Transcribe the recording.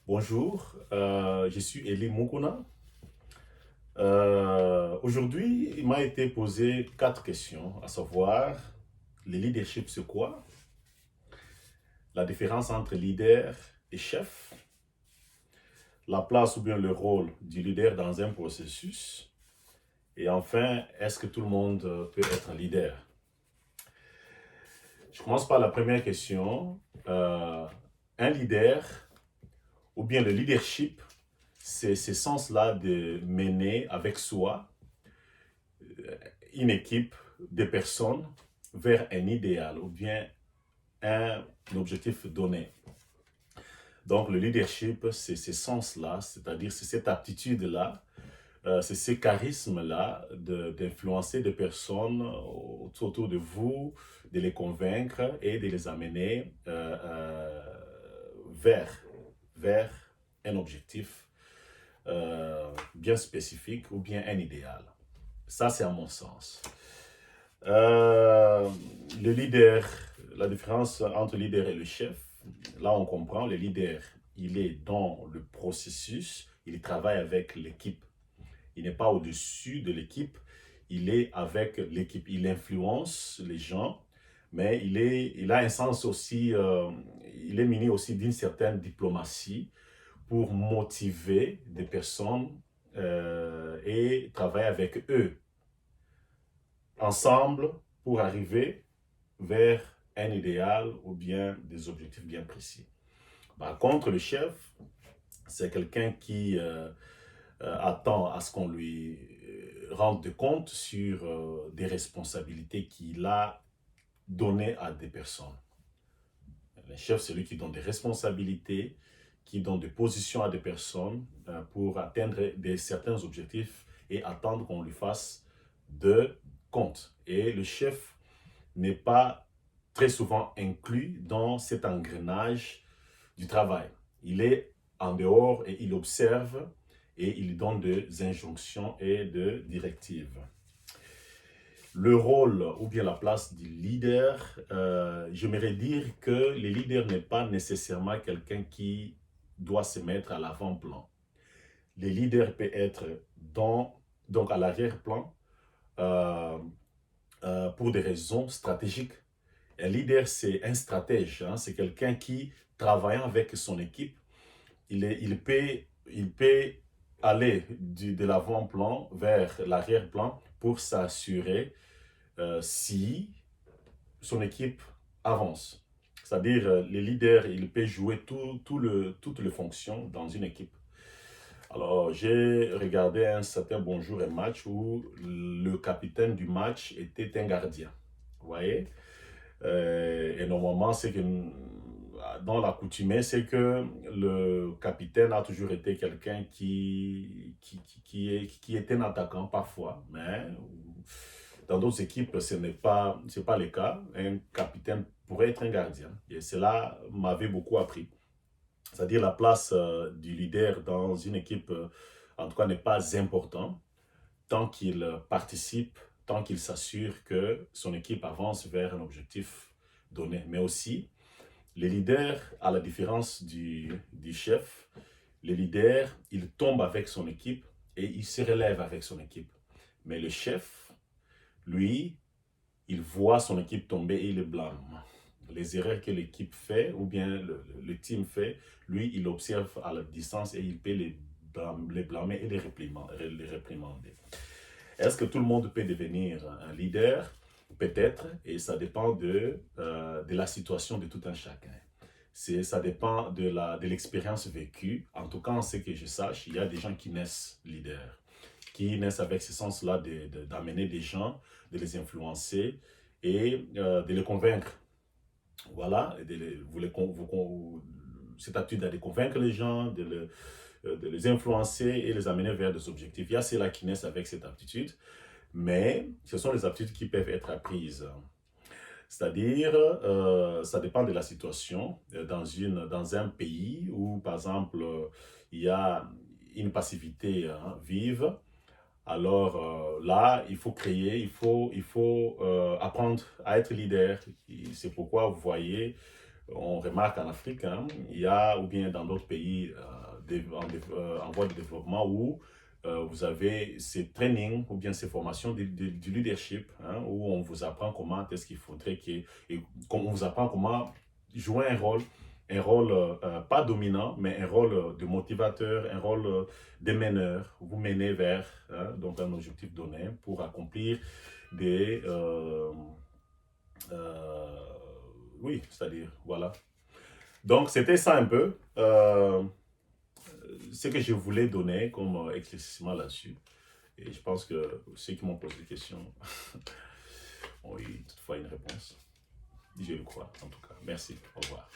Bonjour, je suis Eli Mukuna. Aujourd'hui, il m'a été posé quatre questions, à savoir le leadership c'est quoi, la différence entre leader et chef, la place ou bien le rôle du leader dans un processus, et enfin, est-ce que tout le monde peut être un leader? Je commence par la première question. Un leader ou bien le leadership, c'est ce sens-là de mener avec soi une équipe de personnes vers un idéal ou bien un objectif donné. Donc le leadership, c'est ce sens-là, c'est-à-dire c'est cette aptitude-là, c'est ce charisme-là d'influencer des personnes autour de vous, de les convaincre et de les amener vers, vers un objectif bien spécifique ou bien un idéal. Ça, c'est à mon sens. Euh, le leader, la différence entre le leader et le chef, là on comprend, le leader, il est dans le processus, il travaille avec l'équipe. Il n'est pas au-dessus de l'équipe, il est avec l'équipe. Il influence les gens, mais il a un sens aussi, il est muni aussi d'une certaine diplomatie pour motiver des personnes et travailler avec eux ensemble pour arriver vers un idéal ou bien des objectifs bien précis. Par contre, le chef, c'est quelqu'un qui attend à ce qu'on lui rende compte sur des responsabilités qu'il a données à des personnes. Le chef, c'est lui qui donne des responsabilités, qui donne des positions à des personnes pour atteindre certains objectifs et attendre qu'on lui fasse de compte. Et le chef n'est pas très souvent inclus dans cet engrenage du travail. Il est en dehors et il observe et il donne des injonctions et des directives. Le rôle ou bien la place du leader, j'aimerais dire que le leader n'est pas nécessairement quelqu'un qui doit se mettre à l'avant-plan. Le leader peut être donc à l'arrière-plan euh, pour des raisons stratégiques. Un leader, c'est un stratège, hein, c'est quelqu'un qui, travaillant avec son équipe, il peut aller de l'avant-plan vers l'arrière-plan pour s'assurer si son équipe avance. C'est-à-dire, le leader, il peut jouer toutes les fonctions dans une équipe. Alors, j'ai regardé un certain bonjour un match où le capitaine du match était un gardien. Vous voyez? Et normalement, c'est que dans l'accoutumée, c'est que le capitaine a toujours été quelqu'un qui est un attaquant parfois, mais dans d'autres équipes, c'est pas le cas. Un capitaine pourrait être un gardien. Et cela m'avait beaucoup appris. C'est-à-dire la place du leader dans une équipe, en tout cas, n'est pas importante tant qu'il participe, tant qu'il s'assure que son équipe avance vers un objectif donné. Mais aussi, le leader, à la différence du chef, le leader, il tombe avec son équipe et il se relève avec son équipe. Mais le chef, lui, il voit son équipe tomber et il le blâme. Les erreurs que l'équipe fait ou bien le team fait, lui, il observe à la distance et il peut les blâmer et les réprimander. Est-ce que tout le monde peut devenir un leader? Peut-être, et ça dépend de la situation de tout un chacun. Ça dépend de l'expérience vécue. En tout cas, en ce que je sache, il y a des gens qui naissent leaders, qui naissent avec ce sens-là d'amener des gens, de les influencer et de les convaincre. Voilà, cette attitude à de convaincre les gens, de les influencer et les amener vers des objectifs. Il y a ceux-là qui naissent avec cette aptitude, mais ce sont des aptitudes qui peuvent être apprises. C'est-à-dire, ça dépend de la situation. Dans un pays où, par exemple, il y a une passivité vive, alors là, il faut créer, il faut apprendre à être leader. C'est pourquoi vous voyez on remarque en Afrique, hein, il y a, ou bien dans d'autres pays en voie de développement, où vous avez ces trainings ou bien ces formations du leadership, hein, où on vous apprend comment est-ce qu'il faudrait on vous apprend comment jouer un rôle pas dominant, mais un rôle de motivateur, un rôle de meneur. Vous menez vers donc un objectif donné pour accomplir des... oui, c'est-à-dire, voilà. Donc, c'était ça un peu ce que je voulais donner comme éclaircissement là-dessus. Et je pense que ceux qui m'ont posé des questions ont eu toutefois une réponse. Je le crois, en tout cas. Merci. Au revoir.